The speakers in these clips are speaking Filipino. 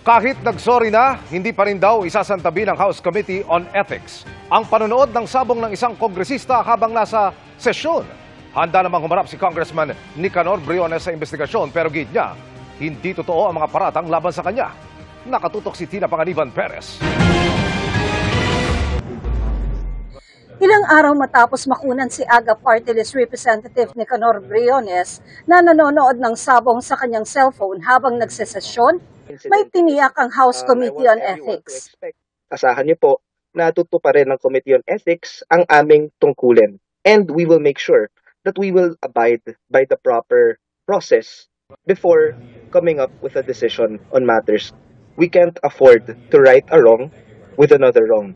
Kahit nagsorry na, hindi pa rin daw isasantabi ng House Committee on Ethics ang panonood ng sabong ng isang kongresista habang nasa sesyon. Handa namang humarap si Congressman Nicanor Briones sa investigasyon pero gid niya, hindi totoo ang mga paratang laban sa kanya. Nakatutok si Tina Panganiban Perez. Ilang araw matapos makunan si AGA Party List Representative Nicanor Briones na nanonood ng sabong sa kanyang cellphone habang nagsesesyon, may tiniyak ang House Committee on Ethics. Asahan niyo po na tutuparin ng Committee on Ethics ang aming tungkulin. And we will make sure that we will abide by the proper process before coming up with a decision on matters. We can't afford to right a wrong with another wrong.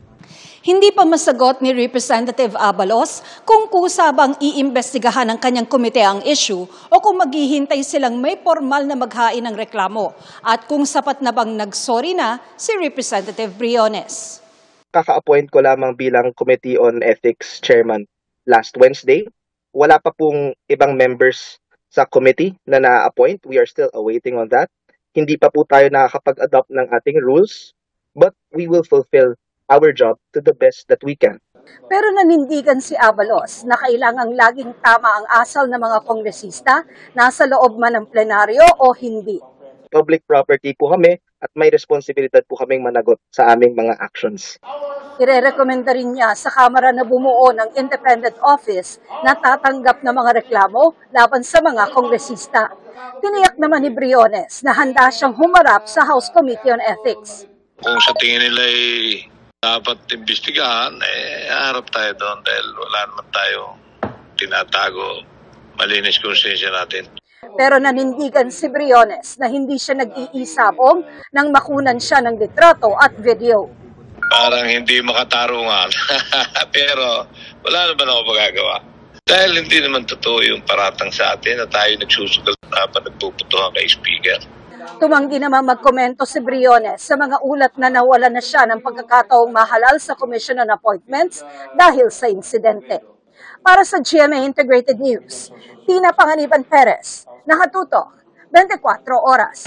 Hindi pa masagot ni Representative Abalos kung kusa bang iimbestigahan ng kanyang komite ang issue o kung maghihintay silang may formal na maghain ng reklamo at kung sapat na bang nagsorry na si Representative Briones. Kaka-appoint ko lamang bilang Committee on Ethics Chairman last Wednesday. Wala pa pong ibang members sa committee na na-appoint. We are still awaiting on that. Hindi pa po tayo nakakapag-adopt ng ating rules, but we will fulfill our job to the best that we can. Pero nanindigan si Abalos na kailangang laging tama ang asal ng mga kongresista, nasa loob man ng plenaryo o hindi. Public property po kami at may responsibilidad po kaming managot sa aming mga actions. Irerekomenda rin niya sa Kamara na bumuo ng independent office na tatanggap ng mga reklamo laban sa mga kongresista. Tiniyak naman ni Briones na handa siyang humarap sa House Committee on Ethics. Kung sa tingin nila ay dapat imbestigahan, harap tayo doon dahil wala naman tayo tinatago. Malinis konsensya natin. Pero nanindigan si Briones na hindi siya nag-iisabong nang makunan siya ng litrato at video. Parang hindi makatarungan. Pero wala naman ako magagawa. Dahil hindi naman totoo yung paratang sa atin na tayo nagsusugal na nagpuputuhan kay Speaker. Tumanggi naman magkomento si Briones sa mga ulat na nawala na siya ng pagkakataong mahalal sa Commission on Appointments dahil sa insidente. Para sa GMA Integrated News, Tina Panganiban Perez, nakatutok, 24 oras.